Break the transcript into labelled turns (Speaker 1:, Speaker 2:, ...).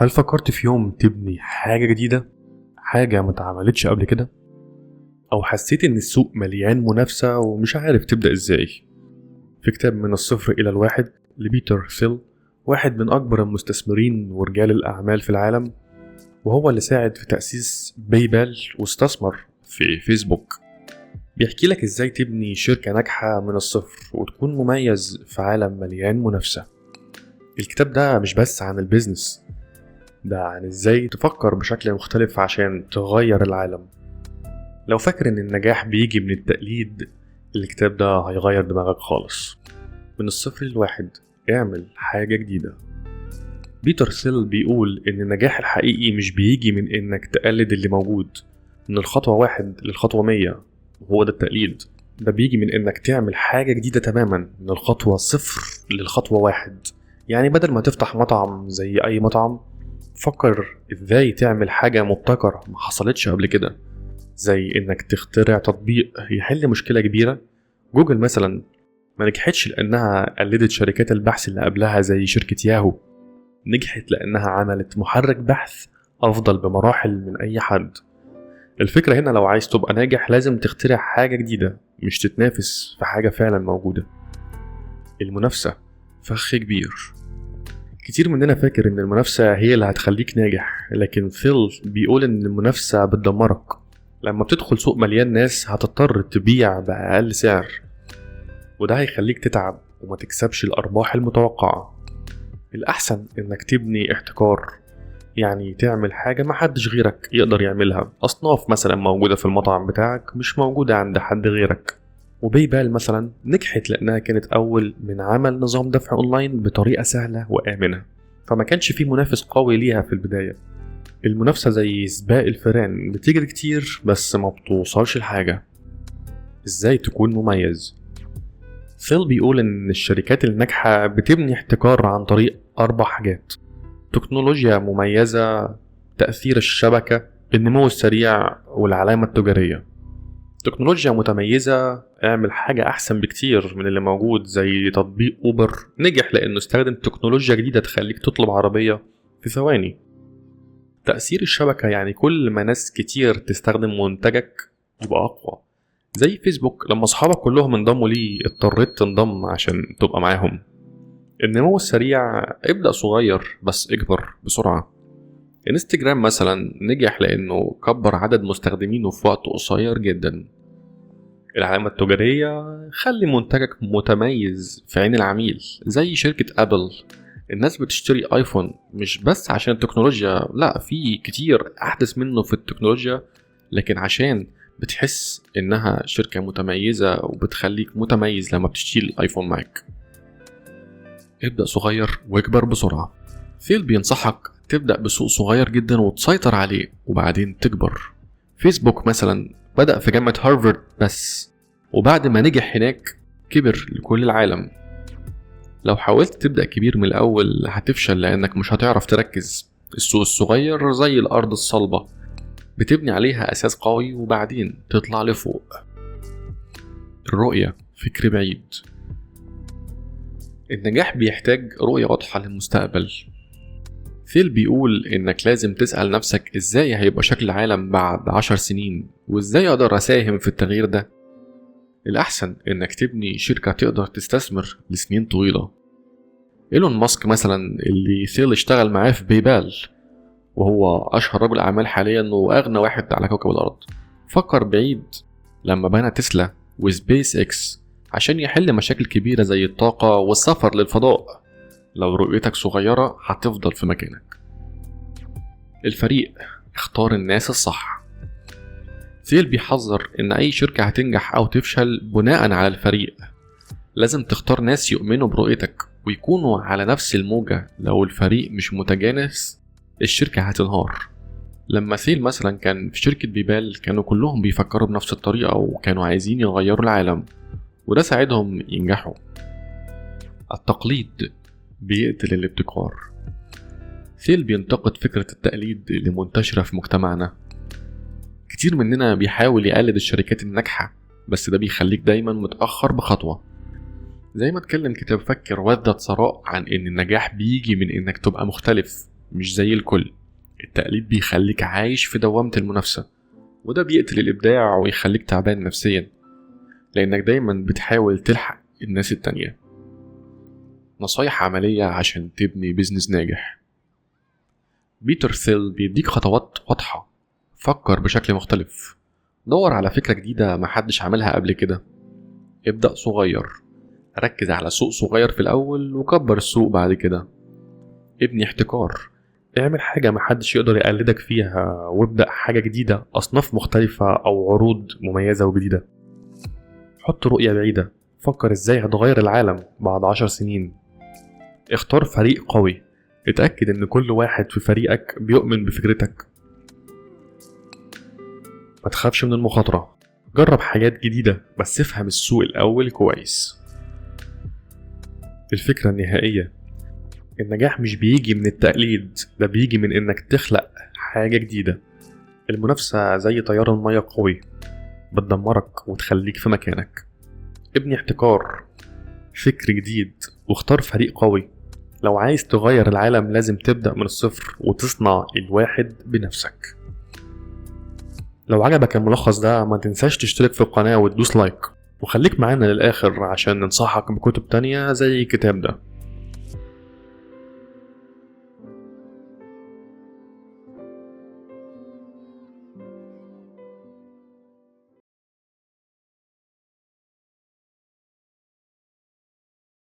Speaker 1: هل فكرت في يوم تبني حاجة جديدة؟ حاجة ما اتعملتش قبل كده؟ أو حسيت إن السوق مليان منافسة ومش عارف تبدأ إزاي؟ في كتاب من الصفر إلى الواحد لبيتر ثيل، واحد من أكبر المستثمرين ورجال الأعمال في العالم، وهو اللي ساعد في تأسيس بايبال واستثمر في فيسبوك، بيحكي لك إزاي تبني شركة ناجحة من الصفر وتكون مميز في عالم مليان منافسة. الكتاب ده مش بس عن البيزنس، ده عن ازاي تفكر بشكل مختلف عشان تغير العالم. لو فاكر ان النجاح بيجي من التقليد، الكتاب ده هيغير دماغك خالص. من الصفر للواحد، اعمل حاجة جديدة. بيتر ثيل بيقول ان النجاح الحقيقي مش بيجي من انك تقلد اللي موجود من الخطوة 1 للخطوة 100، وهو ده التقليد. ده بيجي من انك تعمل حاجة جديدة تماما من الخطوة 0 للخطوة 1. يعني بدل ما تفتح مطعم زي اي مطعم، فكر ازاي تعمل حاجة مبتكرة ما حصلتش قبل كده، زي انك تخترع تطبيق يحل مشكلة كبيرة. جوجل مثلا ما نجحتش لانها قلدت شركات البحث اللي قبلها زي شركة ياهو، نجحت لانها عملت محرك بحث افضل بمراحل من اي حد. الفكرة هنا لو عايز تبقى ناجح لازم تخترع حاجة جديدة، مش تتنافس في حاجة فعلا موجودة. المنافسة فخ كبير. كتير مننا فاكر ان المنافسة هي اللي هتخليك ناجح، لكن ثيل بيقول ان المنافسة بتدمرك. لما بتدخل سوق مليان ناس هتضطر تبيع بأقل سعر، وده هيخليك تتعب وما تكسبش الأرباح المتوقعة. الأحسن انك تبني احتكار، يعني تعمل حاجة محدش غيرك يقدر يعملها. أصناف مثلا موجودة في المطعم بتاعك مش موجودة عند حد غيرك. وبايبال مثلا نجحت لأنها كانت أول من عمل نظام دفع أونلاين بطريقة سهلة وآمنة، فما كانش فيه منافس قوي ليها في البداية. المنافسة زي سباق الفئران، بتجري كتير بس ما بتوصلش لحاجة. إزاي تكون مميز؟ ثيل بيقول إن الشركات الناجحة بتبني احتكار عن طريق 4 حاجات: تكنولوجيا مميزة، تأثير الشبكة، النمو السريع، والعلامة التجارية. تكنولوجيا متميزة، اعمل حاجة أحسن بكتير من اللي موجود، زي تطبيق أوبر نجح لأنه استخدم تكنولوجيا جديدة تخليك تطلب عربية في ثواني. تأثير الشبكة، يعني كل ما ناس كتير تستخدم منتجك يبقى أقوى. زي فيسبوك لما أصحابك كلهم انضموا ليه اضطريت تنضم عشان تبقى معاهم. النمو السريع، ابدأ صغير بس اكبر بسرعة. انستجرام مثلا نجح لأنه كبر عدد مستخدمينه في وقت قصير جدا. العلامة التجارية، خلي منتجك متميز في عين العميل، زي شركة أبل. الناس بتشتري آيفون مش بس عشان التكنولوجيا، لا، في كتير أحدث منه في التكنولوجيا، لكن عشان بتحس إنها شركة متميزة وبتخليك متميز لما بتشتري الآيفون معك. ابدأ صغير واكبر بسرعة. ثيل بينصحك تبدأ بسوق صغير جدا وتسيطر عليه وبعدين تكبر. فيسبوك مثلا بدأ في جامعة هارفارد بس، وبعد ما نجح هناك كبر لكل العالم. لو حاولت تبدأ كبير من الأول هتفشل لأنك مش هتعرف تركز. السوق الصغير زي الأرض الصلبة، بتبني عليها أساس قوي وبعدين تطلع لفوق. الرؤية فكر بعيد. النجاح بيحتاج رؤية واضحة للمستقبل. ثيل بيقول إنك لازم تسأل نفسك إزاي هيبقى شكل العالم بعد 10 سنين، وإزاي أقدر أساهم في التغيير ده. الأحسن إنك تبني شركة تقدر تستثمر لسنين طويلة. إيلون ماسك مثلا اللي ثيل اشتغل معاه في بايبال، وهو أشهر رجل أعمال حاليا وأغنى واحد على كوكب الأرض، فكر بعيد لما بنى تسلا وسبيس إكس عشان يحل مشاكل كبيرة زي الطاقة والسفر للفضاء. لو رؤيتك صغيرة هتفضل في مكانك. الفريق، اختار الناس الصح. ثيل بيحذر إن أي شركة هتنجح أو تفشل بناء على الفريق. لازم تختار ناس يؤمنوا برؤيتك ويكونوا على نفس الموجة. لو الفريق مش متجانس الشركة هتنهار. لما ثيل مثلا كان في شركة بايبال كانوا كلهم بيفكروا بنفس الطريقة وكانوا عايزين يغيروا العالم، وده ساعدهم ينجحوا. التقليد بيقتل الابتكار. ثيل بينتقد فكرة التقليد اللي منتشرة في مجتمعنا. كتير مننا بيحاول يقلد الشركات الناجحة، بس ده بيخليك دايما متأخر بخطوة. زي ما اتكلم كتاب فكر وذات ثراء عن ان النجاح بيجي من انك تبقى مختلف مش زي الكل. التقليد بيخليك عايش في دوامة المنافسة، وده بيقتل الإبداع ويخليك تعبان نفسيا، لأنك دايما بتحاول تلحق الناس التانية. نصايح عملية عشان تبني بيزنس ناجح. بيتر ثيل بيديك خطوات واضحة. فكر بشكل مختلف، دور على فكرة جديدة محدش عملها قبل كده. ابدأ صغير، ركز على سوق صغير في الأول وكبر السوق بعد كده. ابني احتكار، اعمل حاجة محدش يقدر يقلدك فيها، وابدأ حاجة جديدة، أصناف مختلفة أو عروض مميزة وجديدة. حط رؤية بعيدة، فكر ازاي هتغير العالم بعد 10 سنين. اختار فريق قوي، اتأكد ان كل واحد في فريقك بيؤمن بفكرتك. ما تخافش من المخاطرة، جرب حاجات جديدة بس افهم السوق الأول كويس. الفكرة النهائية، النجاح مش بيجي من التقليد، ده بيجي من انك تخلق حاجة جديدة. المنافسة زي تيار المية قوي، بتدمرك وتخليك في مكانك. ابني احتكار، فكر جديد، واختار فريق قوي. لو عايز تغير العالم لازم تبدأ من الصفر وتصنع الواحد بنفسك. لو عجبك الملخص ده ما تنساش تشترك في القناة وتدوس لايك، وخليك معانا للآخر عشان ننصحك بكتب تانية زي الكتاب ده.